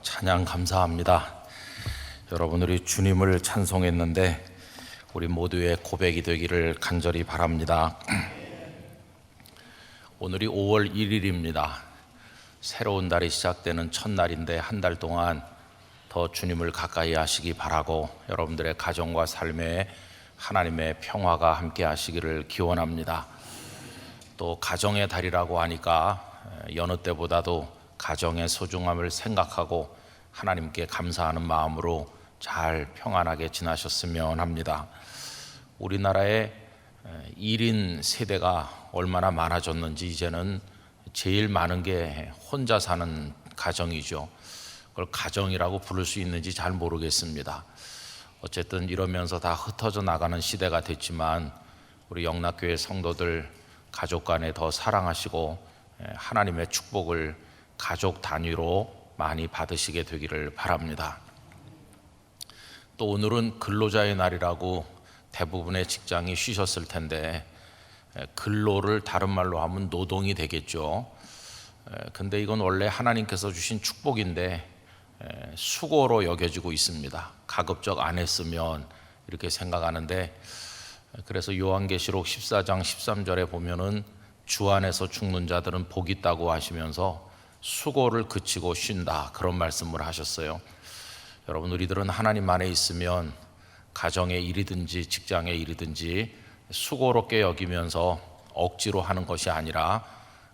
찬양 감사합니다. 여러분, 우리 주님을 찬송했는데 우리 모두의 고백이 되기를 간절히 바랍니다. 오늘이 5월 1일입니다. 새로운 달이 시작되는 첫날인데 한 달 동안 더 주님을 가까이 하시기 바라고 여러분들의 가정과 삶에 하나님의 평화가 함께 하시기를 기원합니다. 또 가정의 달이라고 하니까 여느 때보다도 가정의 소중함을 생각하고 하나님께 감사하는 마음으로 잘 평안하게 지나셨으면 합니다. 우리나라의 1인 세대가 얼마나 많아졌는지 이제는 제일 많은 게 혼자 사는 가정이죠. 그걸 가정이라고 부를 수 있는지 잘 모르겠습니다. 어쨌든 이러면서 다 흩어져 나가는 시대가 됐지만 우리 영락교회 성도들 가족 간에 더 사랑하시고 하나님의 축복을 가족 단위로 많이 받으시게 되기를 바랍니다. 또 오늘은 근로자의 날이라고 대부분의 직장이 쉬셨을 텐데 근로를 다른 말로 하면 노동이 되겠죠. 근데 이건 원래 하나님께서 주신 축복인데 수고로 여겨지고 있습니다. 가급적 안 했으면 이렇게 생각하는데, 그래서 요한계시록 14장 13절에 보면은 주 안에서 죽는 자들은 복이 있다고 하시면서 수고를 그치고 쉰다, 그런 말씀을 하셨어요. 여러분, 우리들은 하나님 안에 있으면 가정의 일이든지 직장의 일이든지 수고롭게 여기면서 억지로 하는 것이 아니라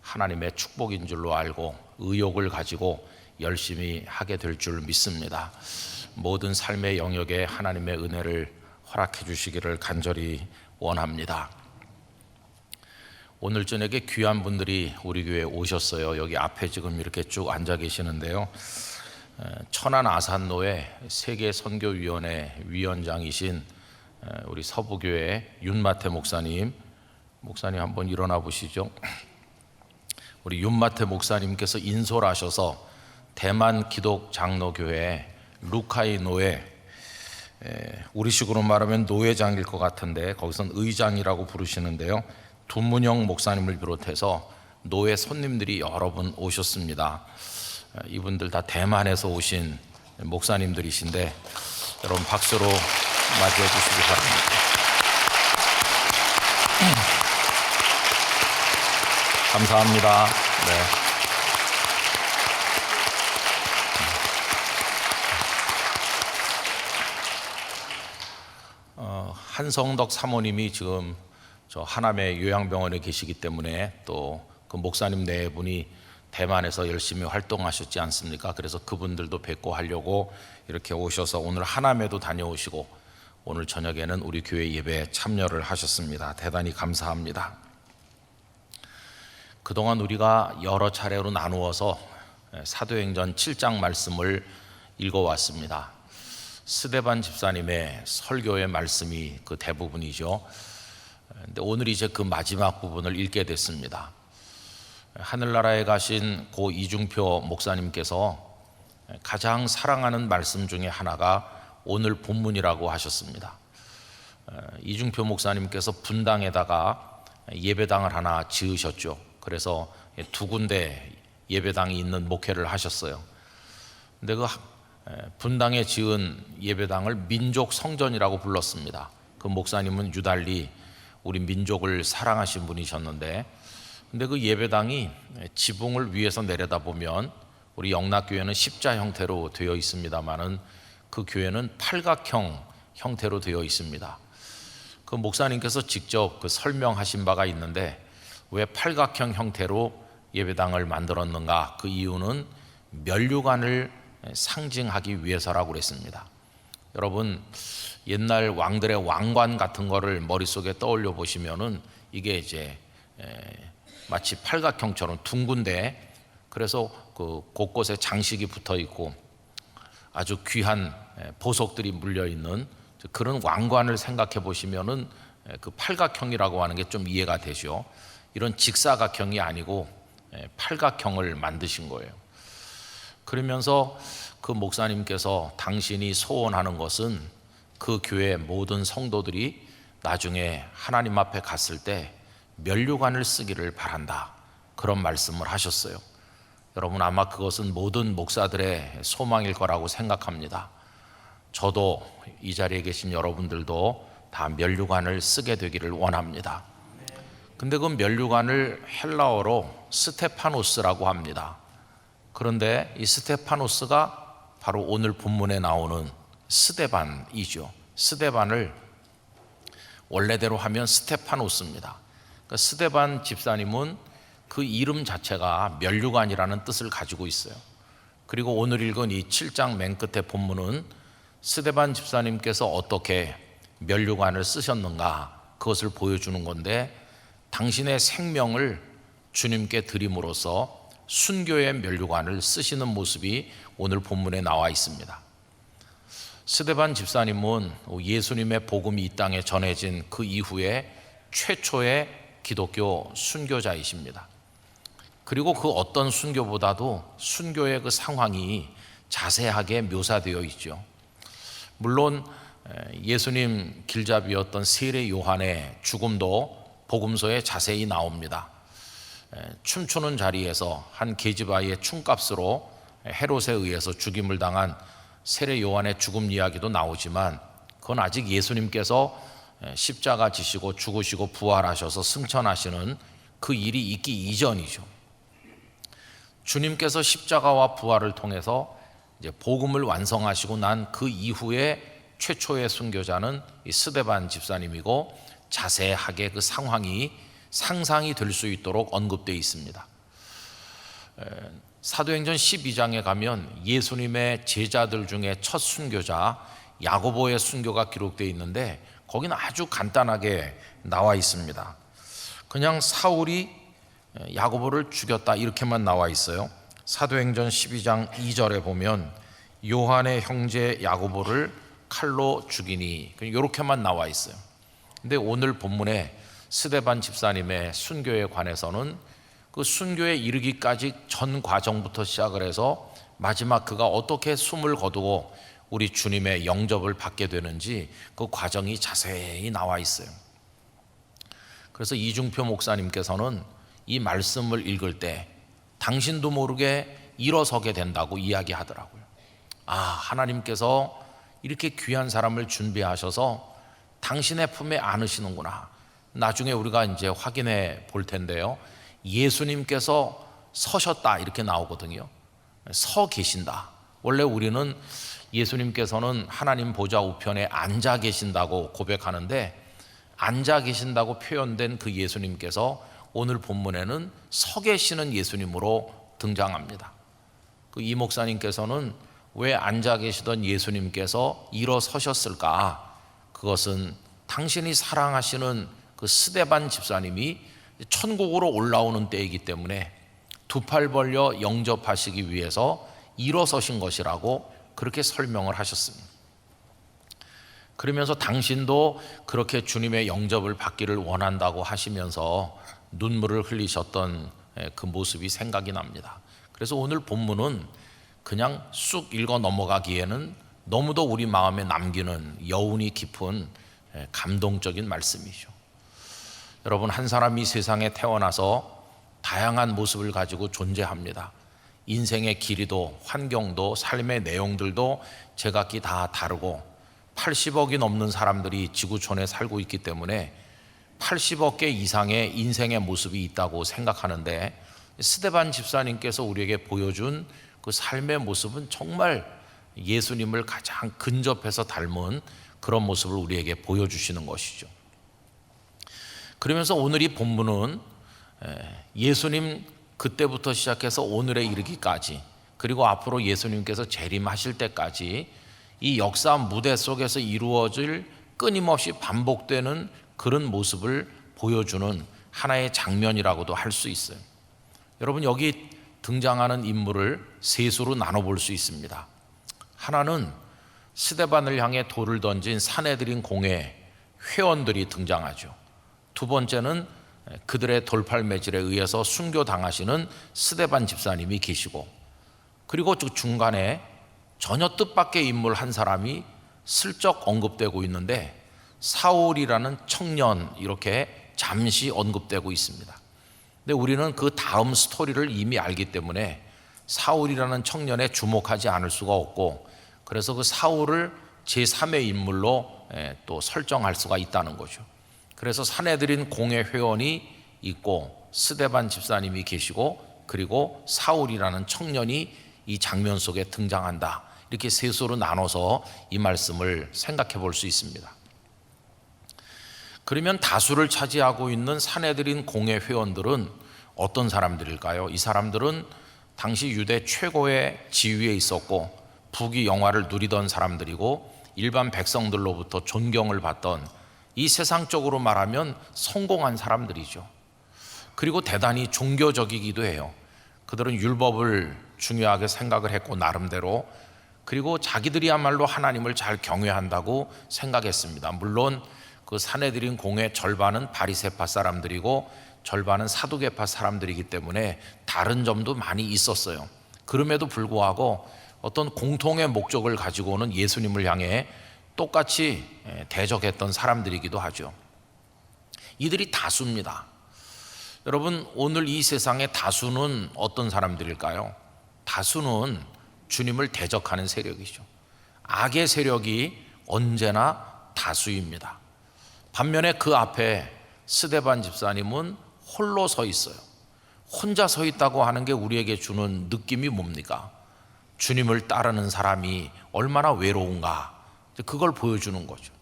하나님의 축복인 줄로 알고 의욕을 가지고 열심히 하게 될 줄 믿습니다. 모든 삶의 영역에 하나님의 은혜를 허락해 주시기를 간절히 원합니다. 오늘 저녁에 귀한 분들이 우리 교회에 오셨어요. 여기 앞에 지금 이렇게 쭉 앉아 계시는데요. 천안 아산노회 세계선교위원회 위원장이신 우리 서부교회 윤마태 목사님 한번 일어나 보시죠. 우리 윤마태 목사님께서 인솔하셔서 대만 기독장로교회 루카이 노회, 우리식으로 말하면 노회장일 것 같은데 거기선 의장이라고 부르시는데요. 두문영 목사님을 비롯해서 노회 손님들이 여러 분 오셨습니다. 이분들 다 대만에서 오신 목사님들이신데 여러분 박수로 맞이해 주시기 바랍니다. 감사합니다. 네. 한성덕 사모님이 지금 저 하남의 요양병원에 계시기 때문에 또 그 목사님 네 분이 대만에서 열심히 활동하셨지 않습니까? 그래서 그분들도 뵙고 하려고 이렇게 오셔서 오늘 하남에도 다녀오시고 오늘 저녁에는 우리 교회 예배에 참여를 하셨습니다. 대단히 감사합니다. 그동안 우리가 여러 차례로 나누어서 사도행전 7장 말씀을 읽어왔습니다. 스데반 집사님의 설교의 말씀이 그 대부분이죠. 근데 오늘 이제 그 마지막 부분을 읽게 됐습니다. 하늘나라에 가신 고 이중표 목사님께서 가장 사랑하는 말씀 중에 하나가 오늘 본문이라고 하셨습니다. 이중표 목사님께서 분당에다가 예배당을 하나 지으셨죠. 그래서 두 군데 예배당이 있는 목회를 하셨어요. 근데 그 분당에 지은 예배당을 민족 성전이라고 불렀습니다. 그 목사님은 유달리 우리 민족을 사랑하신 분이셨는데, 근데 그 예배당이 지붕을 위에서 내려다보면 우리 영락교회는 십자 형태로 되어 있습니다만은 그 교회는 팔각형 형태로 되어 있습니다. 그 목사님께서 직접 그 설명하신 바가 있는데 왜 팔각형 형태로 예배당을 만들었는가? 그 이유는 면류관을 상징하기 위해서라고 그랬습니다. 여러분, 옛날 왕들의 왕관 같은 거를 머릿속에 떠올려 보시면은 이게 이제 마치 팔각형처럼 둥근데, 그래서 그 곳곳에 장식이 붙어 있고 아주 귀한 보석들이 물려 있는 그런 왕관을 생각해 보시면은 그 팔각형이라고 하는 게 좀 이해가 되죠. 이런 직사각형이 아니고 팔각형을 만드신 거예요. 그러면서 그 목사님께서 당신이 소원하는 것은 그 교회 모든 성도들이 나중에 하나님 앞에 갔을 때 면류관을 쓰기를 바란다, 그런 말씀을 하셨어요. 여러분 아마 그것은 모든 목사들의 소망일 거라고 생각합니다. 저도 이 자리에 계신 여러분들도 다 면류관을 쓰게 되기를 원합니다. 근데 그 면류관을 헬라어로 스테파노스라고 합니다. 그런데 이 스테파노스가 바로 오늘 본문에 나오는 스데반이죠. 스데반을 원래대로 하면 스테파노스입니다. 그러니까 스데반 집사님은 그 이름 자체가 면류관이라는 뜻을 가지고 있어요. 그리고 오늘 읽은 이 7장 맨 끝에 본문은 스데반 집사님께서 어떻게 면류관을 쓰셨는가 그것을 보여주는 건데, 당신의 생명을 주님께 드림으로써 순교의 면류관을 쓰시는 모습이 오늘 본문에 나와 있습니다. 스데반 집사님은 예수님의 복음이 이 땅에 전해진 그 이후에 최초의 기독교 순교자이십니다. 그리고 그 어떤 순교보다도 순교의 그 상황이 자세하게 묘사되어 있죠. 물론 예수님 길잡이였던 세례 요한의 죽음도 복음서에 자세히 나옵니다. 춤추는 자리에서 한 계집아이의 춤값으로 헤롯에 의해서 죽임을 당한 세례 요한의 죽음 이야기도 나오지만, 그건 아직 예수님께서 십자가 지시고 죽으시고 부활하셔서 승천하시는 그 일이 있기 이전이죠. 주님께서 십자가와 부활을 통해서 이제 복음을 완성하시고 난 그 이후에 최초의 순교자는 이 스데반 집사님이고, 자세하게 그 상황이 상상이 될 수 있도록 언급되어 있습니다. 사도행전 12장에 가면 예수님의 제자들 중에 첫 순교자 야고보의 순교가 기록되어 있는데, 거기는 아주 간단하게 나와 있습니다. 그냥 사울이 야고보를 죽였다 이렇게만 나와 있어요. 사도행전 12장 2절에 보면 요한의 형제 야고보를 칼로 죽이니, 이렇게만 나와 있어요. 근데 오늘 본문에 스데반 집사님의 순교에 관해서는 그 순교에 이르기까지 전 과정부터 시작을 해서 마지막 그가 어떻게 숨을 거두고 우리 주님의 영접을 받게 되는지 그 과정이 자세히 나와 있어요. 그래서 이중표 목사님께서는 이 말씀을 읽을 때 당신도 모르게 일어서게 된다고 이야기하더라고요. 아, 하나님께서 이렇게 귀한 사람을 준비하셔서 당신의 품에 안으시는구나. 나중에 우리가 이제 확인해 볼 텐데요, 예수님께서 서셨다 이렇게 나오거든요. 서 계신다. 원래 우리는 예수님께서는 하나님 보좌 우편에 앉아 계신다고 고백하는데, 앉아 계신다고 표현된 그 예수님께서 오늘 본문에는 서 계시는 예수님으로 등장합니다. 그 이 목사님께서는 왜 앉아 계시던 예수님께서 일어서셨을까? 그것은 당신이 사랑하시는 그 스데반 집사님이 천국으로 올라오는 때이기 때문에 두 팔 벌려 영접하시기 위해서 일어서신 것이라고 그렇게 설명을 하셨습니다. 그러면서 당신도 그렇게 주님의 영접을 받기를 원한다고 하시면서 눈물을 흘리셨던 그 모습이 생각이 납니다. 그래서 오늘 본문은 그냥 쑥 읽어 넘어가기에는 너무도 우리 마음에 남기는 여운이 깊은 감동적인 말씀이죠. 여러분, 한 사람이 세상에 태어나서 다양한 모습을 가지고 존재합니다. 인생의 길이도 환경도 삶의 내용들도 제각기 다 다르고 80억이 넘는 사람들이 지구촌에 살고 있기 때문에 80억 개 이상의 인생의 모습이 있다고 생각하는데, 스데반 집사님께서 우리에게 보여준 그 삶의 모습은 정말 예수님을 가장 근접해서 닮은 그런 모습을 우리에게 보여주시는 것이죠. 그러면서 오늘 이 본문은 예수님 그때부터 시작해서 오늘에 이르기까지, 그리고 앞으로 예수님께서 재림하실 때까지 이 역사 무대 속에서 이루어질 끊임없이 반복되는 그런 모습을 보여주는 하나의 장면이라고도 할 수 있어요. 여러분, 여기 등장하는 인물을 세 수로 나눠볼 수 있습니다. 하나는 스데반을 향해 돌을 던진 사내들인 공회 회원들이 등장하죠. 두 번째는 그들의 돌팔매질에 의해서 순교당하시는 스데반 집사님이 계시고, 그리고 중간에 전혀 뜻밖의 인물 한 사람이 슬쩍 언급되고 있는데, 사울이라는 청년, 이렇게 잠시 언급되고 있습니다. 근데 우리는 그 다음 스토리를 이미 알기 때문에 사울이라는 청년에 주목하지 않을 수가 없고, 그래서 그 사울을 제3의 인물로 또 설정할 수가 있다는 거죠. 그래서 사내들인 공회 회원이 있고 스데반 집사님이 계시고 그리고 사울이라는 청년이 이 장면 속에 등장한다. 이렇게 셋으로 나눠서 이 말씀을 생각해 볼 수 있습니다. 그러면 다수를 차지하고 있는 사내들인 공회 회원들은 어떤 사람들일까요? 이 사람들은 당시 유대 최고의 지위에 있었고 부귀 영화를 누리던 사람들이고 일반 백성들로부터 존경을 받던, 이 세상적으로 말하면 성공한 사람들이죠. 그리고 대단히 종교적이기도 해요. 그들은 율법을 중요하게 생각을 했고 나름대로, 그리고 자기들이야말로 하나님을 잘 경외한다고 생각했습니다. 물론 그 사내들인 공회 절반은 바리새파 사람들이고 절반은 사두개파 사람들이기 때문에 다른 점도 많이 있었어요. 그럼에도 불구하고 어떤 공통의 목적을 가지고는 예수님을 향해 똑같이 대적했던 사람들이기도 하죠. 이들이 다수입니다. 여러분, 오늘 이 세상의 다수는 어떤 사람들일까요? 다수는 주님을 대적하는 세력이죠. 악의 세력이 언제나 다수입니다. 반면에 그 앞에 스데반 집사님은 홀로 서 있어요. 혼자 서 있다고 하는 게 우리에게 주는 느낌이 뭡니까? 주님을 따르는 사람이 얼마나 외로운가, 그걸 보여주는 거죠.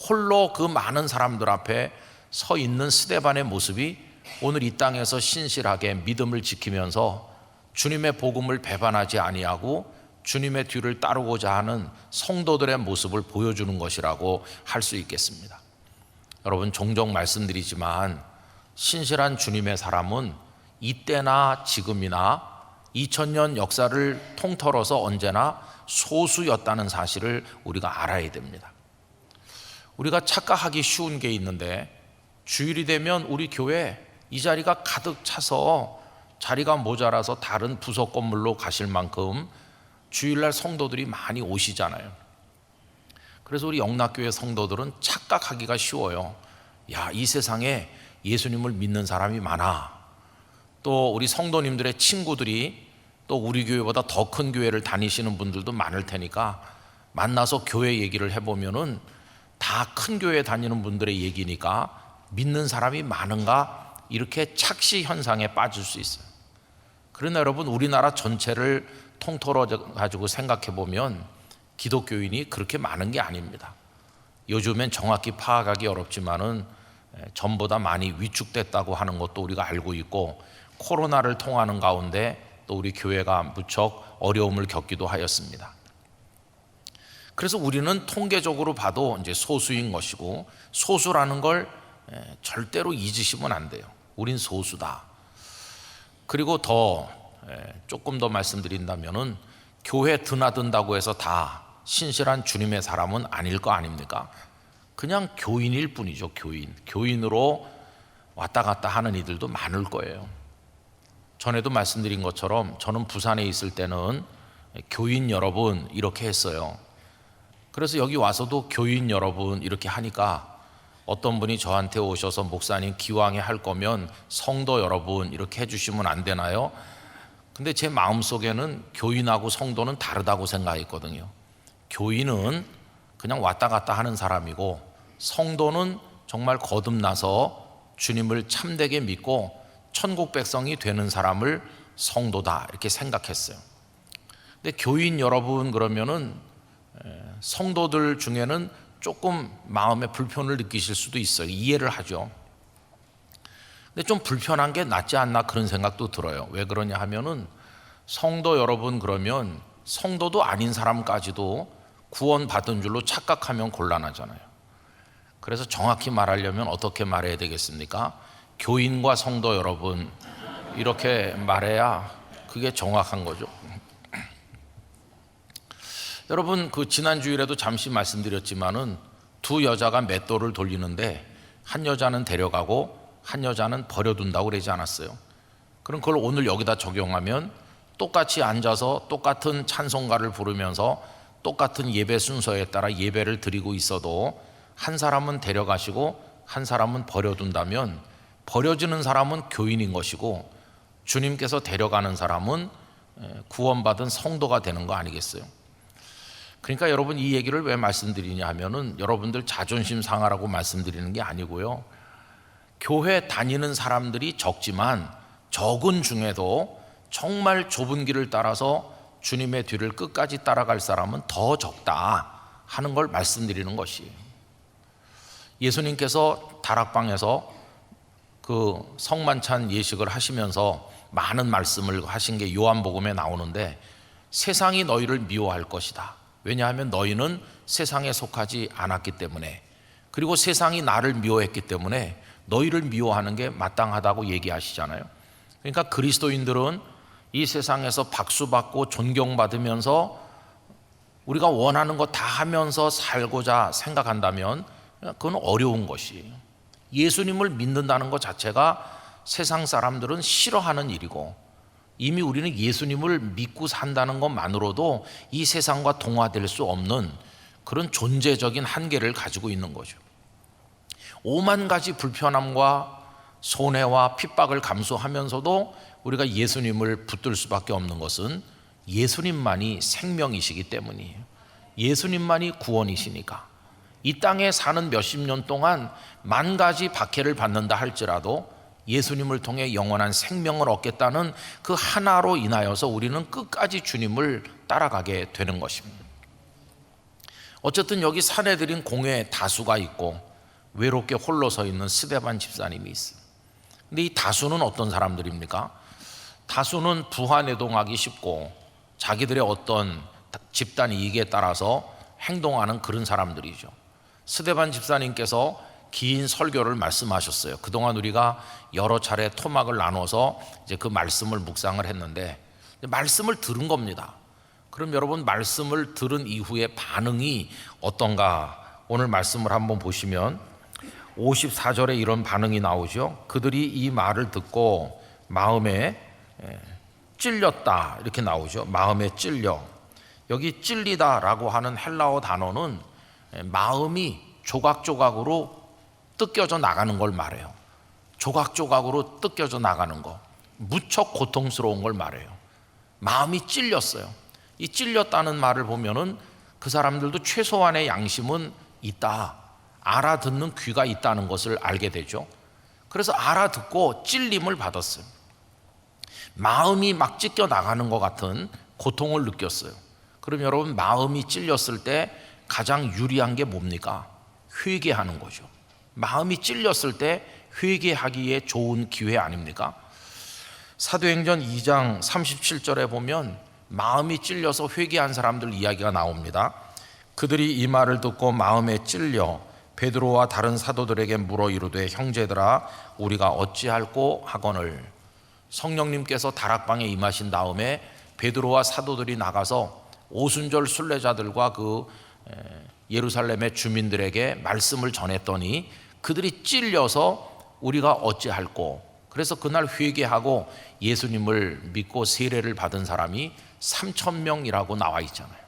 홀로 그 많은 사람들 앞에 서 있는 스데반의 모습이 오늘 이 땅에서 신실하게 믿음을 지키면서 주님의 복음을 배반하지 아니하고 주님의 뒤를 따르고자 하는 성도들의 모습을 보여주는 것이라고 할 수 있겠습니다. 여러분, 종종 말씀드리지만 신실한 주님의 사람은 이때나 지금이나 2000년 역사를 통틀어서 언제나 소수였다는 사실을 우리가 알아야 됩니다. 우리가 착각하기 쉬운 게 있는데, 주일이 되면 우리 교회 이 자리가 가득 차서 자리가 모자라서 다른 부속 건물로 가실 만큼 주일날 성도들이 많이 오시잖아요. 그래서 우리 영락교회 성도들은 착각하기가 쉬워요. 야, 이 세상에 예수님을 믿는 사람이 많아. 또 우리 성도님들의 친구들이 또 우리 교회보다 더 큰 교회를 다니시는 분들도 많을 테니까 만나서 교회 얘기를 해보면은 다 큰 교회 다니는 분들의 얘기니까 믿는 사람이 많은가, 이렇게 착시 현상에 빠질 수 있어요. 그러나 여러분, 우리나라 전체를 통틀어 가지고 생각해 보면 기독교인이 그렇게 많은 게 아닙니다. 요즘엔 정확히 파악하기 어렵지만은 전보다 많이 위축됐다고 하는 것도 우리가 알고 있고, 코로나를 통하는 가운데 또 우리 교회가 무척 어려움을 겪기도 하였습니다. 그래서 우리는 통계적으로 봐도 이제 소수인 것이고, 소수라는 걸 절대로 잊으시면 안 돼요. 우린 소수다. 그리고 조금 더 말씀드린다면은 교회 드나든다고 해서 다 신실한 주님의 사람은 아닐 거 아닙니까? 그냥 교인일 뿐이죠. 교인으로 왔다 갔다 하는 이들도 많을 거예요. 전에도 말씀드린 것처럼 저는 부산에 있을 때는 교인 여러분 이렇게 했어요. 그래서 여기 와서도 교인 여러분 이렇게 하니까 어떤 분이 저한테 오셔서, 목사님 기왕에 할 거면 성도 여러분 이렇게 해주시면 안 되나요? 근데 제 마음속에는 교인하고 성도는 다르다고 생각했거든요. 교인은 그냥 왔다 갔다 하는 사람이고, 성도는 정말 거듭나서 주님을 참되게 믿고 천국 백성이 되는 사람을 성도다, 이렇게 생각했어요. 근데 교인 여러분 그러면은 성도들 중에는 조금 마음에 불편을 느끼실 수도 있어요. 이해를 하죠. 근데 좀 불편한 게 낫지 않나, 그런 생각도 들어요. 왜 그러냐 하면은 성도 여러분 그러면 성도도 아닌 사람까지도 구원받은 줄로 착각하면 곤란하잖아요. 그래서 정확히 말하려면 어떻게 말해야 되겠습니까? 교인과 성도 여러분 이렇게 말해야 그게 정확한 거죠. 여러분, 그 지난 주일에도 잠시 말씀드렸지만은 두 여자가 맷돌을 돌리는데 한 여자는 데려가고 한 여자는 버려둔다고 그러지 않았어요? 그럼 그걸 오늘 여기다 적용하면 똑같이 앉아서 똑같은 찬송가를 부르면서 똑같은 예배 순서에 따라 예배를 드리고 있어도 한 사람은 데려가시고 한 사람은 버려둔다면, 버려지는 사람은 교인인 것이고 주님께서 데려가는 사람은 구원받은 성도가 되는 거 아니겠어요? 그러니까 여러분, 이 얘기를 왜 말씀드리냐 하면은 여러분들 자존심 상하라고 말씀드리는 게 아니고요, 교회 다니는 사람들이 적지만 적은 중에도 정말 좁은 길을 따라서 주님의 뒤를 끝까지 따라갈 사람은 더 적다 하는 걸 말씀드리는 것이에요. 예수님께서 다락방에서 그 성만찬 예식을 하시면서 많은 말씀을 하신 게 요한복음에 나오는데, 세상이 너희를 미워할 것이다. 왜냐하면 너희는 세상에 속하지 않았기 때문에, 그리고 세상이 나를 미워했기 때문에 너희를 미워하는 게 마땅하다고 얘기하시잖아요. 그러니까 그리스도인들은 이 세상에서 박수받고 존경받으면서 우리가 원하는 거 다 하면서 살고자 생각한다면 그건 어려운 것이에요. 예수님을 믿는다는 것 자체가 세상 사람들은 싫어하는 일이고, 이미 우리는 예수님을 믿고 산다는 것만으로도 이 세상과 동화될 수 없는 그런 존재적인 한계를 가지고 있는 거죠. 5만 가지 불편함과 손해와 핍박을 감수하면서도 우리가 예수님을 붙들 수밖에 없는 것은 예수님만이 생명이시기 때문이에요. 예수님만이 구원이시니까. 이 땅에 사는 몇십 년 동안 만 가지 박해를 받는다 할지라도 예수님을 통해 영원한 생명을 얻겠다는 그 하나로 인하여서 우리는 끝까지 주님을 따라가게 되는 것입니다. 어쨌든 여기 사내들인 공회에 다수가 있고 외롭게 홀로 서 있는 스데반 집사님이 있어요. 근데 이 다수는 어떤 사람들입니까? 다수는 부하내동하기 쉽고 자기들의 어떤 집단 이익에 따라서 행동하는 그런 사람들이죠. 스데반 집사님께서 긴 설교를 말씀하셨어요. 그동안 우리가 여러 차례 토막을 나눠서 이제 그 말씀을 묵상을 했는데, 말씀을 들은 겁니다. 그럼 여러분, 말씀을 들은 이후에 반응이 어떤가? 오늘 말씀을 한번 보시면 54절에 이런 반응이 나오죠. 그들이 이 말을 듣고 마음에 찔렸다, 이렇게 나오죠. 마음에 찔려. 여기 찔리다라고 하는 헬라어 단어는 마음이 조각조각으로 뜯겨져 나가는 걸 말해요. 조각조각으로 뜯겨져 나가는 거, 무척 고통스러운 걸 말해요. 마음이 찔렸어요. 이 찔렸다는 말을 보면은 그 사람들도 최소한의 양심은 있다, 알아듣는 귀가 있다는 것을 알게 되죠. 그래서 알아듣고 찔림을 받았어요. 마음이 막 찢겨 나가는 것 같은 고통을 느꼈어요. 그럼 여러분, 마음이 찔렸을 때 가장 유리한 게 뭡니까? 회개하는 거죠. 마음이 찔렸을 때 회개하기에 좋은 기회 아닙니까? 사도행전 2장 37절에 보면 마음이 찔려서 회개한 사람들 이야기가 나옵니다. 그들이 이 말을 듣고 마음에 찔려 베드로와 다른 사도들에게 물어 이르되, 형제들아, 우리가 어찌할꼬 하거늘. 성령님께서 다락방에 임하신 다음에 베드로와 사도들이 나가서 오순절 순례자들과 그 예루살렘의 주민들에게 말씀을 전했더니 그들이 찔려서 우리가 어찌할꼬. 그래서 그날 회개하고 예수님을 믿고 세례를 받은 사람이 3,000명이라고 나와 있잖아요.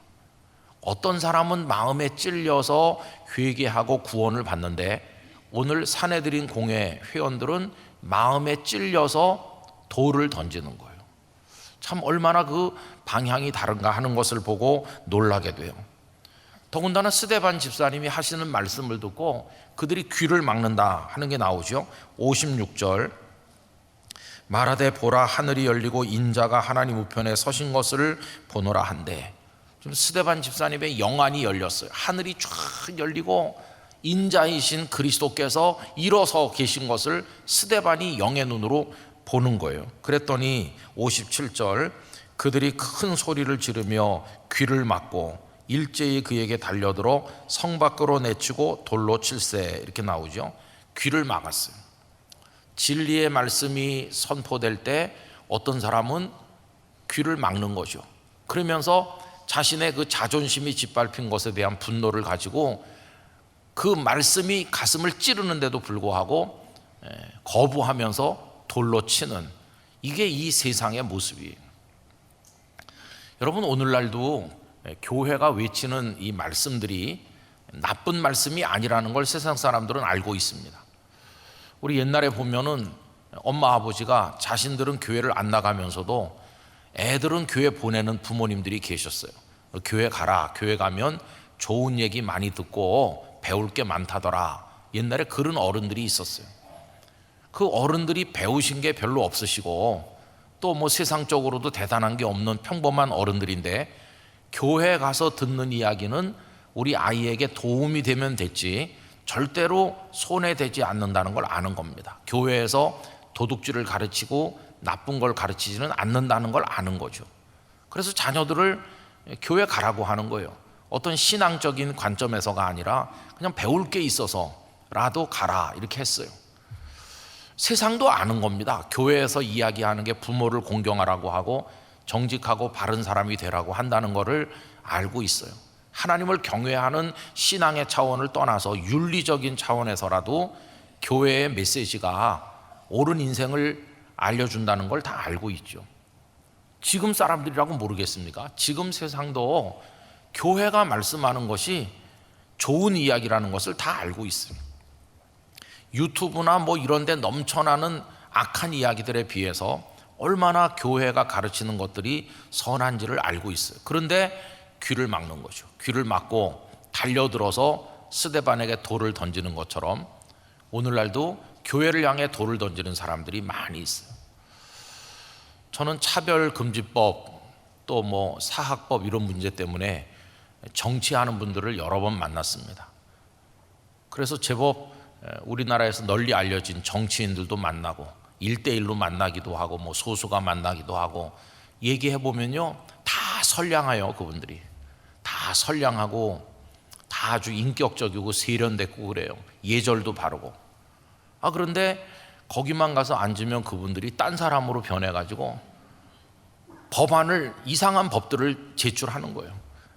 어떤 사람은 마음에 찔려서 회개하고 구원을 받는데, 오늘 사내들인 공회 회원들은 마음에 찔려서 돌을 던지는 거예요. 참 얼마나 그 방향이 다른가 하는 것을 보고 놀라게 돼요. 더군다나 스데반 집사님이 하시는 말씀을 듣고 그들이 귀를 막는다 하는 게 나오죠. 56절, 말하되 보라, 하늘이 열리고 인자가 하나님 우편에 서신 것을 보노라 한데, 좀 스데반 집사님의 영안이 열렸어요. 하늘이 쫙 열리고 인자이신 그리스도께서 일어서 계신 것을 스데반이 영의 눈으로 보는 거예요. 그랬더니 57절, 그들이 큰 소리를 지르며 귀를 막고 일제히 그에게 달려들어 성 밖으로 내치고 돌로 칠세, 이렇게 나오죠. 귀를 막았어요. 진리의 말씀이 선포될 때 어떤 사람은 귀를 막는 거죠. 그러면서 자신의 그 자존심이 짓밟힌 것에 대한 분노를 가지고 그 말씀이 가슴을 찌르는데도 불구하고 거부하면서 돌로 치는, 이게 이 세상의 모습이에요. 여러분, 오늘날도 교회가 외치는 이 말씀들이 나쁜 말씀이 아니라는 걸 세상 사람들은 알고 있습니다. 우리 옛날에 보면은 엄마 아버지가 자신들은 교회를 안 나가면서도 애들은 교회 보내는 부모님들이 계셨어요. 교회 가라, 교회 가면 좋은 얘기 많이 듣고 배울 게 많다더라. 옛날에 그런 어른들이 있었어요. 그 어른들이 배우신 게 별로 없으시고 또 뭐 세상적으로도 대단한 게 없는 평범한 어른들인데, 교회 가서 듣는 이야기는 우리 아이에게 도움이 되면 됐지 절대로 손해되지 않는다는 걸 아는 겁니다. 교회에서 도둑질을 가르치고 나쁜 걸 가르치지는 않는다는 걸 아는 거죠. 그래서 자녀들을 교회 가라고 하는 거예요. 어떤 신앙적인 관점에서가 아니라 그냥 배울 게 있어서라도 가라 이렇게 했어요. 세상도 아는 겁니다. 교회에서 이야기하는 게 부모를 공경하라고 하고 정직하고 바른 사람이 되라고 한다는 것을 알고 있어요. 하나님을 경외하는 신앙의 차원을 떠나서 윤리적인 차원에서라도 교회의 메시지가 옳은 인생을 알려준다는 걸 다 알고 있죠. 지금 사람들이라고 모르겠습니까? 지금 세상도 교회가 말씀하는 것이 좋은 이야기라는 것을 다 알고 있어요. 유튜브나 뭐 이런 데 넘쳐나는 악한 이야기들에 비해서 얼마나 교회가 가르치는 것들이 선한지를 알고 있어요. 그런데 귀를 막는 거죠. 귀를 막고 달려들어서 스데반에게 돌을 던지는 것처럼 오늘날도 교회를 향해 돌을 던지는 사람들이 많이 있어요. 저는 차별금지법 또 뭐 사학법 이런 문제 때문에 정치하는 분들을 여러 번 만났습니다. 그래서 제법 우리나라에서 널리 알려진 정치인들도 만나고 1대1로 만나기도 하고 뭐 소수가 만나기도 하고 얘기해 보면요, 다 선량해요. 그분들이 다 선량하고 다 아주 인격적이고 세련됐고 그래요. 예절도 바르고. 그런데 거기만 가서 앉으면 그분들이 딴 사람으로 변해가지고 법안을, 이상한 법들을 제출하는 거예요.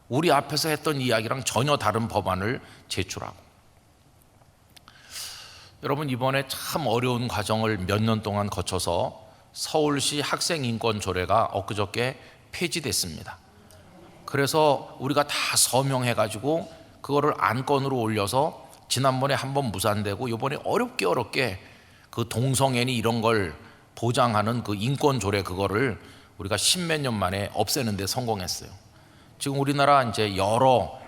우리 앞에서 했던 이야기랑 전혀 다른 법안을 제출하고. 여러분, 이번에 참 어려운 과정을 몇 년 동안 거쳐서 서울시 학생인권조례가 엊그저께 폐지됐습니다. 그래서 우리가 다 서명해가지고 그거를 안건으로 올려서 지난번에 한번 무산되고 이번에 어렵게 그 동성애니 이런 걸 보장하는 그 인권조례 그거를 우리가 십몇 년 만에 없애는 데 성공했어요. 지금 우리나라 이제 여러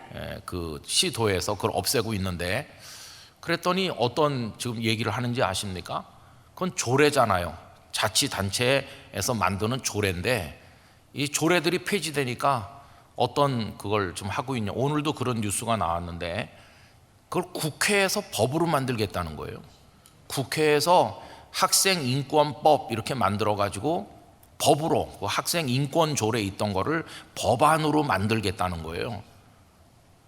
그 시도에서 그걸 없애고 있는데, 그랬더니 어떤 지금 얘기를 하는지 아십니까? 그건 조례잖아요. 자치단체에서 만드는 조례인데 이 조례들이 폐지되니까 어떤 그걸 좀 하고 있냐. 오늘도 그런 뉴스가 나왔는데 그걸 국회에서 법으로 만들겠다는 거예요. 국회에서 학생인권법 이렇게 만들어가지고 법으로 그 학생인권조례에 있던 거를 법안으로 만들겠다는 거예요.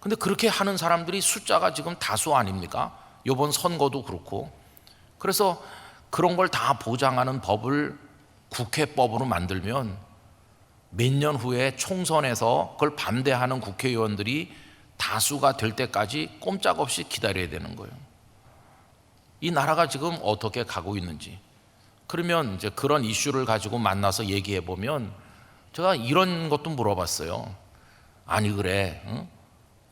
근데 그렇게 하는 사람들이 숫자가 지금 다수 아닙니까? 이번 선거도 그렇고. 그래서 그런 걸 다 보장하는 법을 국회법으로 만들면 몇 년 후에 총선에서 그걸 반대하는 국회의원들이 다수가 될 때까지 꼼짝없이 기다려야 되는 거예요. 이 나라가 지금 어떻게 가고 있는지. 그러면 이제 그런 이슈를 가지고 만나서 얘기해 보면 제가 이런 것도 물어봤어요. 아니 그래, 응?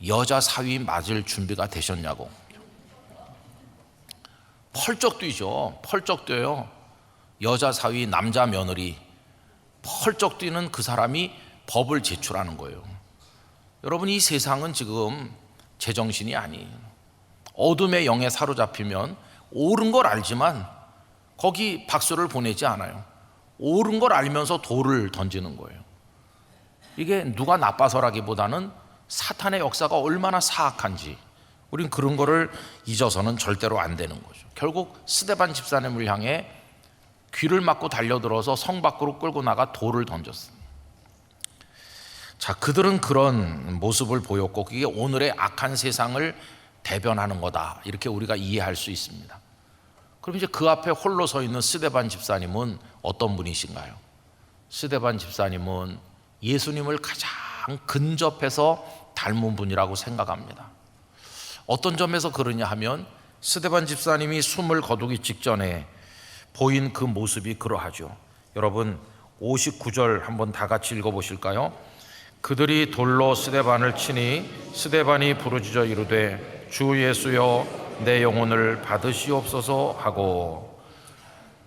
여자 사위 맞을 준비가 되셨냐고. 펄쩍 뛰죠. 펄쩍 뛰어요. 여자 사위 남자 며느리 펄쩍 뛰는 그 사람이 법을 제출하는 거예요. 여러분, 이 세상은 지금 제정신이 아니에요. 어둠의 영에 사로잡히면 옳은 걸 알지만 거기 박수를 보내지 않아요. 옳은 걸 알면서 돌을 던지는 거예요. 이게 누가 나빠서라기보다는 사탄의 역사가 얼마나 사악한지 우린 그런 거를 잊어서는 절대로 안 되는 거죠. 결국 스데반 집사님을 향해 귀를 막고 달려들어서 성 밖으로 끌고 나가 돌을 던졌어요. 자, 그들은 그런 모습을 보였고 그게 오늘의 악한 세상을 대변하는 거다, 이렇게 우리가 이해할 수 있습니다. 그럼 이제 그 앞에 홀로 서 있는 스데반 집사님은 어떤 분이신가요? 스데반 집사님은 예수님을 가장 근접해서 닮은 분이라고 생각합니다. 어떤 점에서 그러냐 하면 스데반 집사님이 숨을 거두기 직전에 보인 그 모습이 그러하죠. 여러분 59절 한번 다 같이 읽어보실까요? 그들이 돌로 스데반을 치니 스데반이 부르짖어 이르되 주 예수여 내 영혼을 받으시옵소서 하고,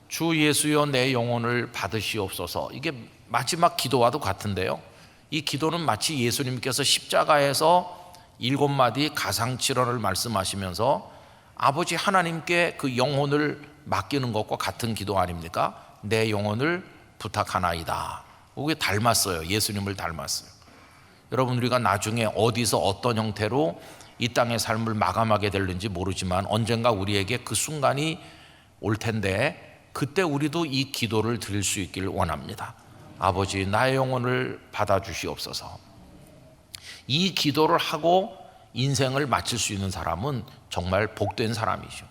주 예수여 내 영혼을 받으시옵소서. 이게 마지막 기도와도 같은데요, 이 기도는 마치 예수님께서 십자가에서 7마디 가상칠언을 말씀하시면서 아버지 하나님께 그 영혼을 맡기는 것과 같은 기도 아닙니까? 내 영혼을 부탁하나이다. 이게 닮았어요. 예수님을 닮았어요. 여러분, 우리가 나중에 어디서 어떤 형태로 이 땅의 삶을 마감하게 될는지 모르지만 언젠가 우리에게 그 순간이 올 텐데, 그때 우리도 이 기도를 드릴 수 있기를 원합니다. 아버지, 나의 영혼을 받아주시옵소서. 이 기도를 하고 인생을 마칠 수 있는 사람은 정말 복된 사람이죠.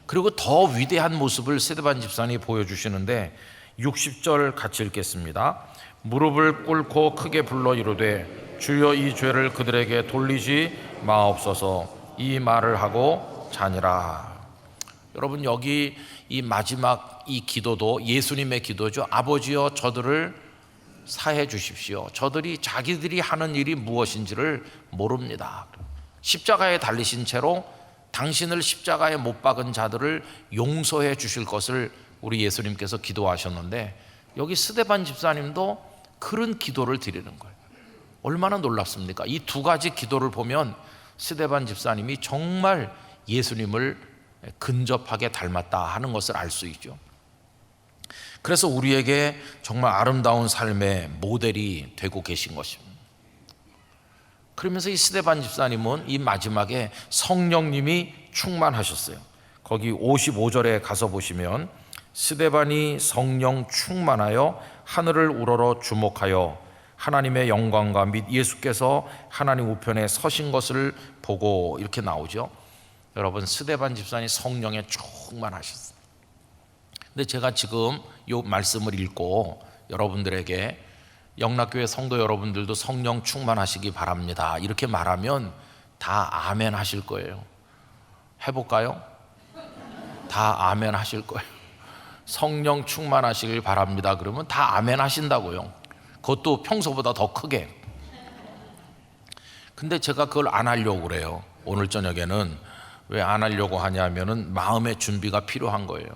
그리고 더 위대한 모습을 스데반 집사님이 보여주시는데 60절 같이 읽겠습니다. 무릎을 꿇고 크게 불러 이르되 주여 이 죄를 그들에게 돌리지 마옵소서. 이 말을 하고 자니라. 여러분, 여기 이 마지막 이 기도도 예수님의 기도죠. 아버지여 저들을 사해 주십시오. 저들이 자기들이 하는 일이 무엇인지를 모릅니다. 십자가에 달리신 채로 당신을 십자가에 못 박은 자들을 용서해 주실 것을 우리 예수님께서 기도하셨는데, 여기 스데반 집사님도 그런 기도를 드리는 거예요. 얼마나 놀랍습니까? 이 두 가지 기도를 보면 스데반 집사님이 정말 예수님을 근접하게 닮았다 하는 것을 알 수 있죠. 그래서 우리에게 정말 아름다운 삶의 모델이 되고 계신 것입니다. 그러면서 이 스데반 집사님은 이 마지막에 성령님이 충만하셨어요. 거기 55절에 가서 보시면 스데반이 성령 충만하여 하늘을 우러러 주목하여 하나님의 영광과 및 예수께서 하나님 우편에 서신 것을 보고, 이렇게 나오죠. 여러분, 스데반 집사님 성령에 충만하셨어요. 근데 제가 지금 이 말씀을 읽고 여러분들에게 영락교회 성도 여러분들도 성령 충만하시기 바랍니다, 이렇게 말하면 다 아멘 하실 거예요. 해볼까요? 다 아멘 하실 거예요. 성령 충만하시길 바랍니다 그러면 다 아멘 하신다고요. 그것도 평소보다 더 크게. 근데 제가 그걸 안 하려고 그래요. 오늘 저녁에는 왜 안 하려고 하냐면은 마음의 준비가 필요한 거예요.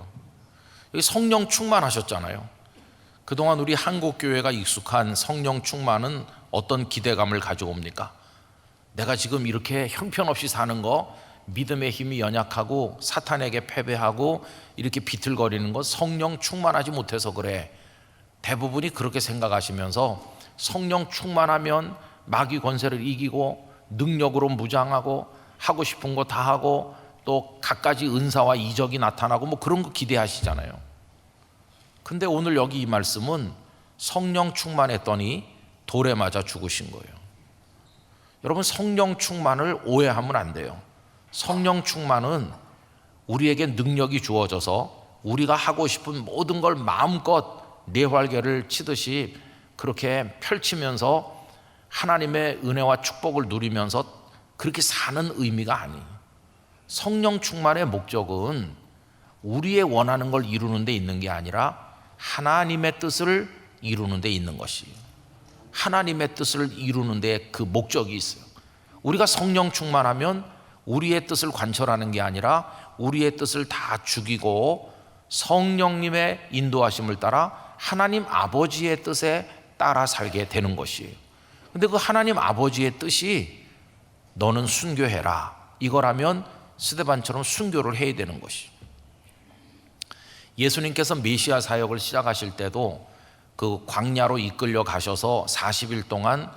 여기 성령 충만하셨잖아요. 그동안 우리 한국교회가 익숙한 성령 충만은 어떤 기대감을 가지고 옵니까? 내가 지금 이렇게 형편없이 사는 거, 믿음의 힘이 연약하고 사탄에게 패배하고 이렇게 비틀거리는 거 성령 충만하지 못해서 그래. 대부분이 그렇게 생각하시면서 성령 충만하면 마귀 권세를 이기고 능력으로 무장하고 하고 싶은 거 다 하고 또 갖가지 은사와 이적이 나타나고 뭐 그런 거 기대하시잖아요. 근데 오늘 여기 이 말씀은 성령 충만했더니 돌에 맞아 죽으신 거예요. 여러분, 성령 충만을 오해하면 안 돼요. 성령 충만은 우리에게 능력이 주어져서 우리가 하고 싶은 모든 걸 마음껏 내활개를 치듯이 그렇게 펼치면서 하나님의 은혜와 축복을 누리면서 그렇게 사는 의미가 아니에요. 성령 충만의 목적은 우리의 원하는 걸 이루는 데 있는 게 아니라 하나님의 뜻을 이루는 데 있는 것이에요. 하나님의 뜻을 이루는 데 그 목적이 있어요. 우리가 성령 충만하면 우리의 뜻을 관철하는 게 아니라 우리의 뜻을 다 죽이고 성령님의 인도하심을 따라 하나님 아버지의 뜻에 따라 살게 되는 것이에요. 근데 그 하나님 아버지의 뜻이 너는 순교해라 이거라면 스데반처럼 순교를 해야 되는 것이에요. 예수님께서 메시아 사역을 시작하실 때도 그 광야로 이끌려 가셔서 40일 동안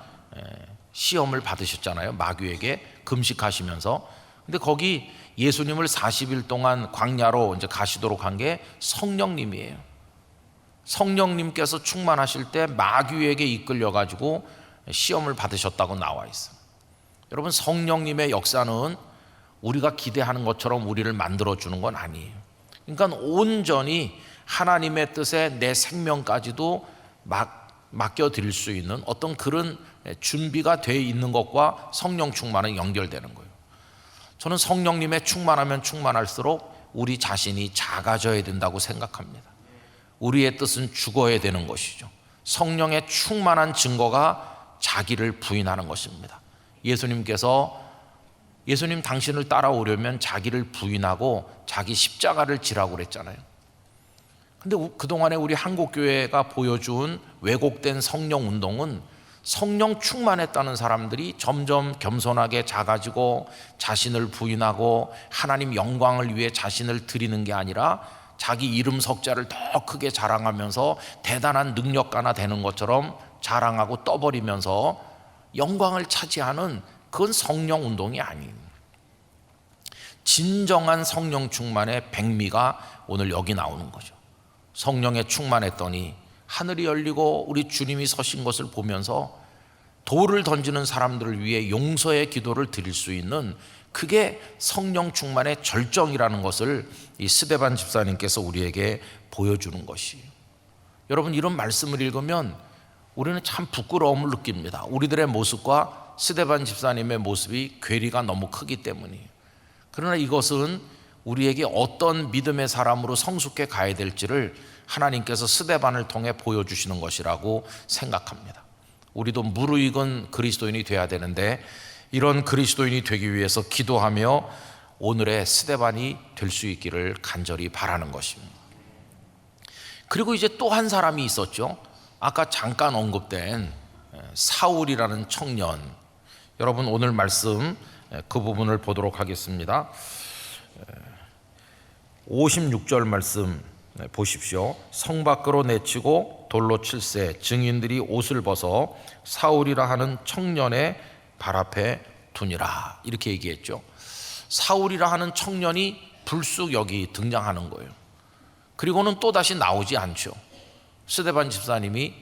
시험을 받으셨잖아요. 마귀에게 금식하시면서. 근데 거기 예수님을 40일 동안 광야로 이제 가시도록 한 게 성령님이에요. 성령님께서 충만하실 때 마귀에게 이끌려 가지고 시험을 받으셨다고 나와 있어요. 여러분, 성령님의 역사는 우리가 기대하는 것처럼 우리를 만들어 주는 건 아니에요. 그러니까 온전히 하나님의 뜻에 내 생명까지도 맡겨 드릴 수 있는 어떤 그런 준비가 되어 있는 것과 성령 충만은 연결되는 거예요. 저는 성령님의 충만하면 충만할수록 우리 자신이 작아져야 된다고 생각합니다. 우리의 뜻은 죽어야 되는 것이죠. 성령의 충만한 증거가 자기를 부인하는 것입니다. 예수님 당신을 따라오려면 자기를 부인하고 자기 십자가를 지라고 그랬잖아요. 근데 그동안에 우리 한국교회가 보여준 왜곡된 성령 운동은 성령 충만했다는 사람들이 점점 겸손하게 작아지고 자신을 부인하고 하나님 영광을 위해 자신을 드리는 게 아니라 자기 이름 석자를 더 크게 자랑하면서 대단한 능력가나 되는 것처럼 자랑하고 떠버리면서 영광을 차지하는, 그건 성령 운동이 아니에요. 진정한 성령 충만의 백미가 오늘 여기 나오는 거죠. 성령에 충만했더니 하늘이 열리고 우리 주님이 서신 것을 보면서 돌을 던지는 사람들을 위해 용서의 기도를 드릴 수 있는, 그게 성령 충만의 절정이라는 것을 이 스데반 집사님께서 우리에게 보여주는 것이에요. 여러분, 이런 말씀을 읽으면 우리는 참 부끄러움을 느낍니다. 우리들의 모습과 스데반 집사님의 모습이 괴리가 너무 크기 때문이에요. 그러나 이것은 우리에게 어떤 믿음의 사람으로 성숙해 가야 될지를 하나님께서 스데반을 통해 보여주시는 것이라고 생각합니다. 우리도 무르익은 그리스도인이 되어야 되는데, 이런 그리스도인이 되기 위해서 기도하며 오늘의 스데반이 될 수 있기를 간절히 바라는 것입니다. 그리고 이제 또 한 사람이 있었죠. 아까 잠깐 언급된 사울이라는 청년. 여러분, 오늘 말씀 그 부분을 보도록 하겠습니다. 56절 말씀 보십시오. 성 밖으로 내치고 돌로 칠세, 증인들이 옷을 벗어 사울이라 하는 청년의 발 앞에 두니라, 이렇게 얘기했죠. 사울이라 하는 청년이 불쑥 여기 등장하는 거예요. 그리고는 또다시 나오지 않죠. 스데반 집사님이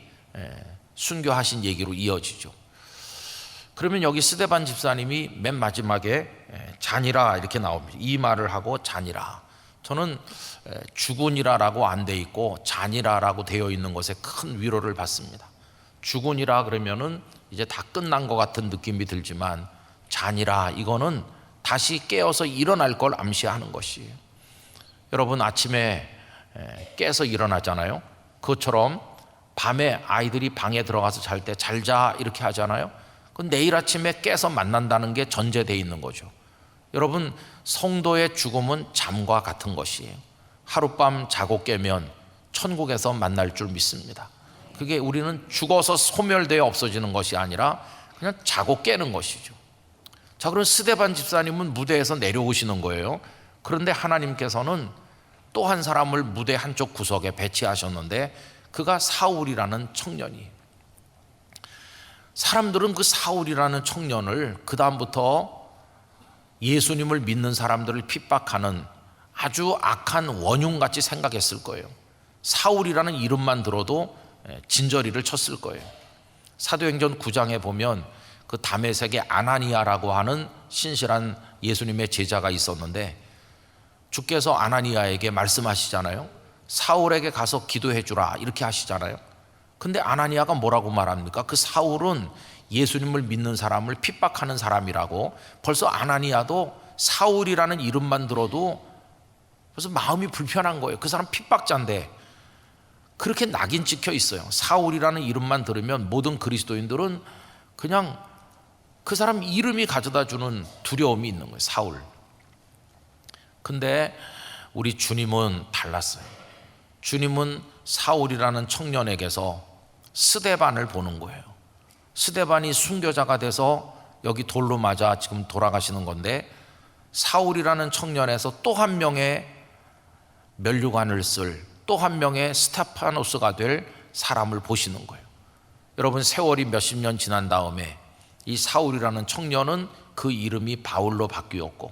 순교하신 얘기로 이어지죠. 그러면 여기 스데반 집사님이 맨 마지막에 잔이라 이렇게 나옵니다. 이 말을 하고 잔이라. 저는 죽으니라라고 안 돼 있고 잔이라라고 되어 있는 것에 큰 위로를 받습니다. 죽으니라 그러면은 이제 다 끝난 것 같은 느낌이 들지만, 잔이라, 이거는 다시 깨어서 일어날 걸 암시하는 것이에요. 여러분, 아침에 깨서 일어나잖아요. 그것처럼 밤에 아이들이 방에 들어가서 잘 때 잘 자 이렇게 하잖아요. 그건 내일 아침에 깨서 만난다는 게 전제되어 있는 거죠. 여러분, 성도의 죽음은 잠과 같은 것이에요. 하룻밤 자고 깨면 천국에서 만날 줄 믿습니다. 그게 우리는 죽어서 소멸되어 없어지는 것이 아니라 그냥 자고 깨는 것이죠. 자, 그럼 스데반 집사님은 무대에서 내려오시는 거예요. 그런데 하나님께서는 또 한 사람을 무대 한쪽 구석에 배치하셨는데, 그가 사울이라는 청년이에요. 사람들은 그 사울이라는 청년을 그 다음부터 예수님을 믿는 사람들을 핍박하는 아주 악한 원흉같이 생각했을 거예요. 사울이라는 이름만 들어도 진저리를 쳤을 거예요. 사도행전 9장에 보면 그 다메섹에 아나니아라고 하는 신실한 예수님의 제자가 있었는데, 주께서 아나니아에게 말씀하시잖아요. 사울에게 가서 기도해 주라 이렇게 하시잖아요. 근데 아나니아가 뭐라고 말합니까? 그 사울은 예수님을 믿는 사람을 핍박하는 사람이라고. 벌써 아나니아도 사울이라는 이름만 들어도 벌써 마음이 불편한 거예요. 그 사람 핍박자인데. 그렇게 낙인 찍혀 있어요. 사울이라는 이름만 들으면 모든 그리스도인들은 그냥 그 사람 이름이 가져다 주는 두려움이 있는 거예요. 사울. 근데 우리 주님은 달랐어요. 주님은 사울이라는 청년에게서 스데반을 보는 거예요. 스데반이 순교자가 돼서 여기 돌로 맞아 지금 돌아가시는 건데, 사울이라는 청년에서 또 한 명의 면류관을 쓸, 또 한 명의 스테파노스가 될 사람을 보시는 거예요. 여러분, 세월이 몇십 년 지난 다음에 이 사울이라는 청년은 그 이름이 바울로 바뀌었고,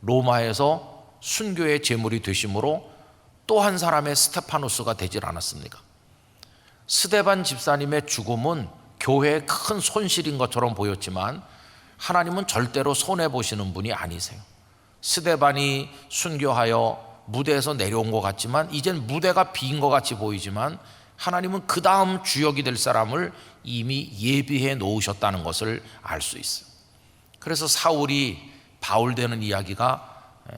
로마에서 순교의 제물이 되심으로 또 한 사람의 스테파노스가 되질 않았습니까? 스데반 집사님의 죽음은 교회에 큰 손실인 것처럼 보였지만, 하나님은 절대로 손해보시는 분이 아니세요. 스데반이 순교하여 무대에서 내려온 것 같지만, 이젠 무대가 빈 것 같이 보이지만, 하나님은 그 다음 주역이 될 사람을 이미 예비해 놓으셨다는 것을 알 수 있어요. 그래서 사울이 바울 되는 이야기가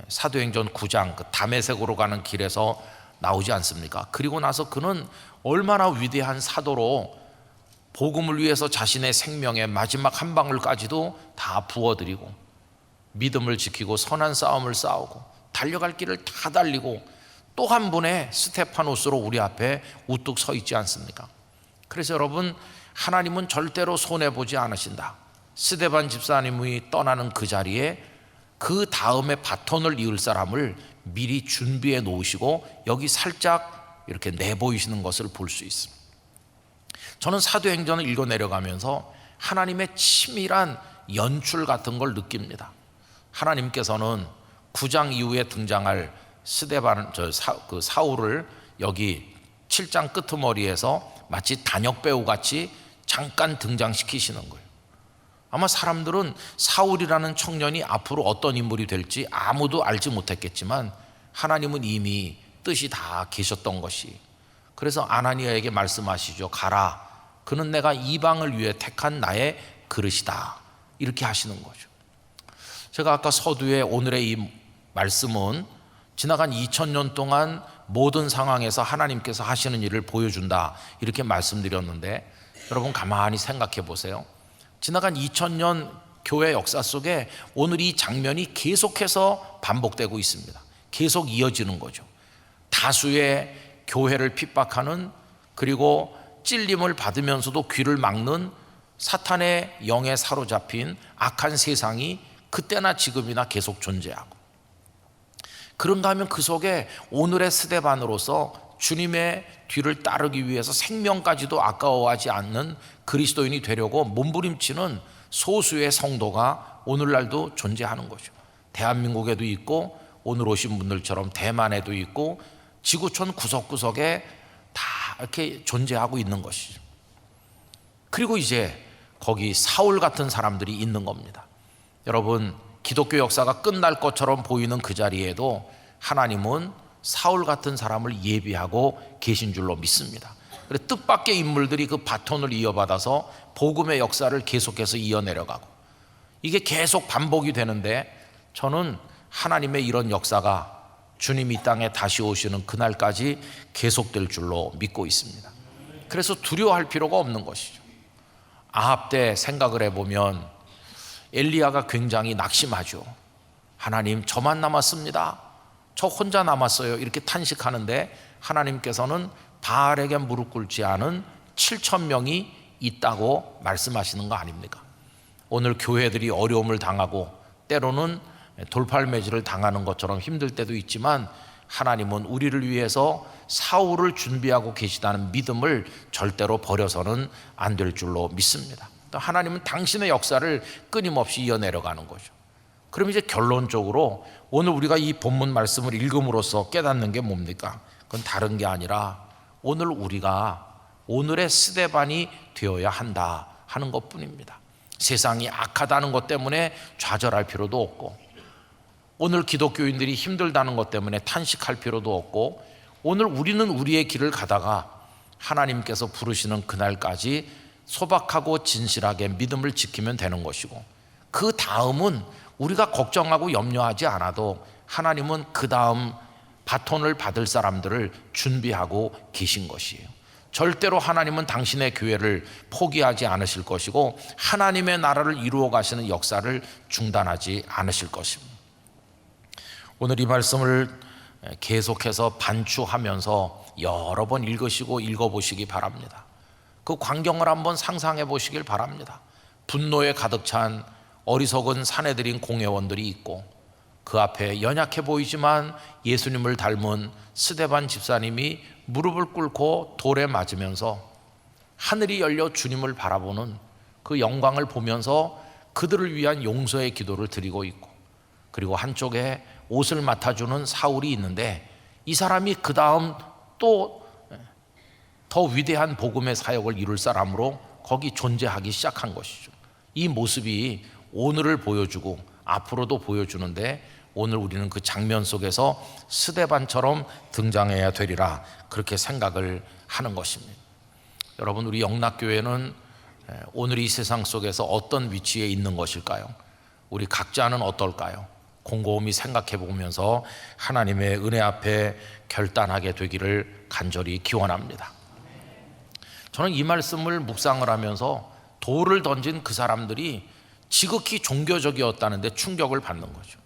사도행전 9장 그 다메섹으로 가는 길에서 나오지 않습니까? 그리고 나서 그는 얼마나 위대한 사도로 복음을 위해서 자신의 생명의 마지막 한 방울까지도 다 부어드리고 믿음을 지키고 선한 싸움을 싸우고 달려갈 길을 다 달리고 또 한 분의 스테파노스로 우리 앞에 우뚝 서 있지 않습니까? 그래서 여러분, 하나님은 절대로 손해보지 않으신다. 스데반 집사님이 떠나는 그 자리에 그 다음에 바톤을 이을 사람을 미리 준비해 놓으시고 여기 살짝 이렇게 내보이시는 것을 볼 수 있습니다. 저는 사도행전을 읽어 내려가면서 하나님의 치밀한 연출 같은 걸 느낍니다. 하나님께서는 9장 이후에 등장할 스데반, 사울을 여기 7장 끄트머리에서 마치 단역 배우 같이 잠깐 등장시키시는 거예요. 아마 사람들은 사울이라는 청년이 앞으로 어떤 인물이 될지 아무도 알지 못했겠지만 하나님은 이미 뜻이 다 계셨던 것이, 그래서 아나니아에게 말씀하시죠. 가라, 그는 내가 이방을 위해 택한 나의 그릇이다, 이렇게 하시는 거죠. 제가 아까 서두에 오늘의 이 말씀은 지나간 2000년 동안 모든 상황에서 하나님께서 하시는 일을 보여준다, 이렇게 말씀드렸는데 여러분 가만히 생각해 보세요. 지나간 2000년 교회 역사 속에 오늘 이 장면이 계속해서 반복되고 있습니다. 계속 이어지는 거죠. 다수의 교회를 핍박하는, 그리고 찔림을 받으면서도 귀를 막는 사탄의 영에 사로잡힌 악한 세상이 그때나 지금이나 계속 존재하고, 그런가 하면 그 속에 오늘의 스데반으로서 주님의 뒤를 따르기 위해서 생명까지도 아까워하지 않는 그리스도인이 되려고 몸부림치는 소수의 성도가 오늘날도 존재하는 거죠. 대한민국에도 있고 오늘 오신 분들처럼 대만에도 있고 지구촌 구석구석에 다 이렇게 존재하고 있는 것이죠. 그리고 이제 거기 사울 같은 사람들이 있는 겁니다. 여러분, 기독교 역사가 끝날 것처럼 보이는 그 자리에도 하나님은 사울 같은 사람을 예비하고 계신 줄로 믿습니다. 그래서 뜻밖의 인물들이 그 바톤을 이어받아서 복음의 역사를 계속해서 이어내려가고, 이게 계속 반복이 되는데 저는 하나님의 이런 역사가 주님이 이 땅에 다시 오시는 그날까지 계속될 줄로 믿고 있습니다. 그래서 두려워할 필요가 없는 것이죠. 아합 때 생각을 해보면 엘리야가 굉장히 낙심하죠. 하나님, 저만 남았습니다, 저 혼자 남았어요, 이렇게 탄식하는데 하나님께서는 바알에게 무릎 꿇지 않은 7,000명이 있다고 말씀하시는 거 아닙니까? 오늘 교회들이 어려움을 당하고 때로는 돌팔매질을 당하는 것처럼 힘들 때도 있지만 하나님은 우리를 위해서 사울을 준비하고 계시다는 믿음을 절대로 버려서는 안 될 줄로 믿습니다. 또 하나님은 당신의 역사를 끊임없이 이어내려가는 거죠. 그럼 이제 결론적으로 오늘 우리가 이 본문 말씀을 읽음으로써 깨닫는 게 뭡니까? 그건 다른 게 아니라 오늘 우리가 오늘의 스데반이 되어야 한다 하는 것뿐입니다. 세상이 악하다는 것 때문에 좌절할 필요도 없고, 오늘 기독교인들이 힘들다는 것 때문에 탄식할 필요도 없고, 오늘 우리는 우리의 길을 가다가 하나님께서 부르시는 그날까지 소박하고 진실하게 믿음을 지키면 되는 것이고, 그 다음은 우리가 걱정하고 염려하지 않아도 하나님은 그 다음 바톤을 받을 사람들을 준비하고 계신 것이에요. 절대로 하나님은 당신의 교회를 포기하지 않으실 것이고 하나님의 나라를 이루어 가시는 역사를 중단하지 않으실 것입니다. 오늘 이 말씀을 계속해서 반추하면서 여러 번 읽으시고 읽어보시기 바랍니다. 그 광경을 한번 상상해 보시길 바랍니다. 분노에 가득 찬 어리석은 사내들인 공회원들이 있고, 그 앞에 연약해 보이지만 예수님을 닮은 스데반 집사님이 무릎을 꿇고 돌에 맞으면서 하늘이 열려 주님을 바라보는 그 영광을 보면서 그들을 위한 용서의 기도를 드리고 있고, 그리고 한쪽에 옷을 맡아주는 사울이 있는데 이 사람이 그 다음 또 더 위대한 복음의 사역을 이룰 사람으로 거기 존재하기 시작한 것이죠. 이 모습이 오늘을 보여주고 앞으로도 보여주는데 오늘 우리는 그 장면 속에서 스데반처럼 등장해야 되리라, 그렇게 생각을 하는 것입니다. 여러분, 우리 영락교회는 오늘 이 세상 속에서 어떤 위치에 있는 것일까요? 우리 각자는 어떨까요? 곰곰이 생각해 보면서 하나님의 은혜 앞에 결단하게 되기를 간절히 기원합니다. 저는 이 말씀을 묵상을 하면서 돌을 던진 그 사람들이 지극히 종교적이었다는데 충격을 받는 거죠.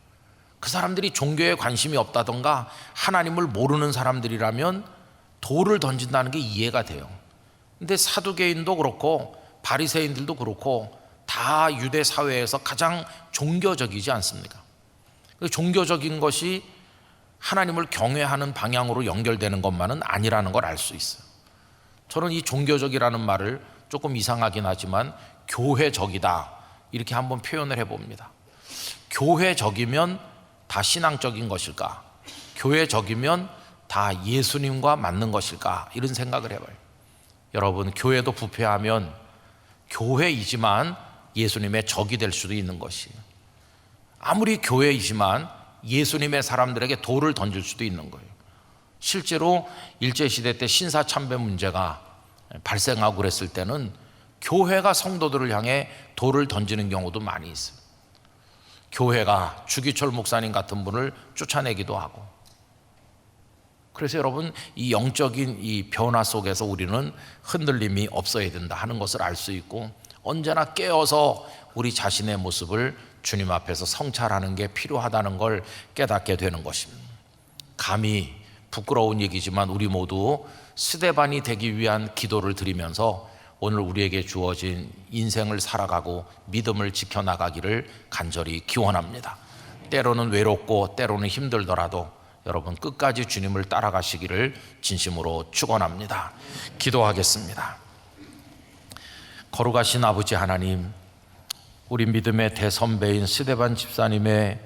그 사람들이 종교에 관심이 없다던가 하나님을 모르는 사람들이라면 돌을 던진다는 게 이해가 돼요. 근데 사두개인도 그렇고 바리새인들도 그렇고 다 유대 사회에서 가장 종교적이지 않습니까? 종교적인 것이 하나님을 경외하는 방향으로 연결되는 것만은 아니라는 걸 알 수 있어요. 저는 이 종교적이라는 말을 조금 이상하긴 하지만 교회적이다 이렇게 한번 표현을 해봅니다. 교회적이면 다 신앙적인 것일까? 교회적이면 다 예수님과 맞는 것일까? 이런 생각을 해봐요. 여러분, 교회도 부패하면 교회이지만 예수님의 적이 될 수도 있는 것이에요. 아무리 교회이지만 예수님의 사람들에게 돌을 던질 수도 있는 거예요. 실제로 일제시대 때 신사참배 문제가 발생하고 그랬을 때는 교회가 성도들을 향해 돌을 던지는 경우도 많이 있어요. 교회가 주기철 목사님 같은 분을 쫓아내기도 하고. 그래서 여러분, 이 영적인 이 변화 속에서 우리는 흔들림이 없어야 된다 하는 것을 알 수 있고, 언제나 깨어서 우리 자신의 모습을 주님 앞에서 성찰하는 게 필요하다는 걸 깨닫게 되는 것입니다. 감히 부끄러운 얘기지만 우리 모두 스데반이 되기 위한 기도를 드리면서 오늘 우리에게 주어진 인생을 살아가고 믿음을 지켜나가기를 간절히 기원합니다. 때로는 외롭고 때로는 힘들더라도 여러분 끝까지 주님을 따라가시기를 진심으로 축원합니다. 기도하겠습니다. 거룩하신 아버지 하나님, 우리 믿음의 대선배인 스데반 집사님의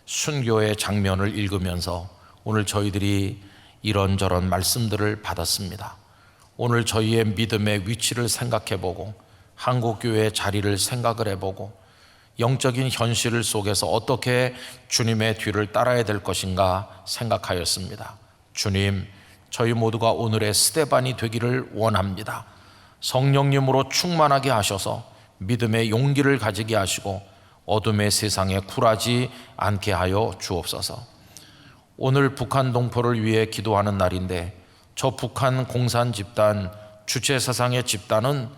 순교의 장면을 읽으면서 오늘 저희들이 이런저런 말씀들을 받았습니다. 오늘 저희의 믿음의 위치를 생각해보고 한국교회의 자리를 생각을 해보고 영적인 현실 속에서 어떻게 주님의 뒤를 따라야 될 것인가 생각하였습니다. 주님, 저희 모두가 오늘의 스데반이 되기를 원합니다. 성령님으로 충만하게 하셔서 믿음의 용기를 가지게 하시고 어둠의 세상에 굴하지 않게 하여 주옵소서. 오늘 북한 동포를 위해 기도하는 날인데 저 북한 공산 집단, 주체 사상의 집단은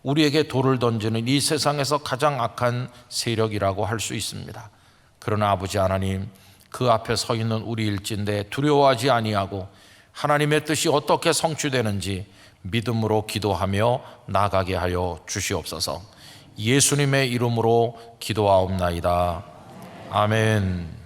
우리에게 돌을 던지는 이 세상에서 가장 악한 세력이라고 할 수 있습니다. 그러나 아버지 하나님, 그 앞에 서 있는 우리일진데 두려워하지 아니하고 하나님의 뜻이 어떻게 성취되는지 믿음으로 기도하며 나아가게 하여 주시옵소서. 예수님의 이름으로 기도하옵나이다. 아멘.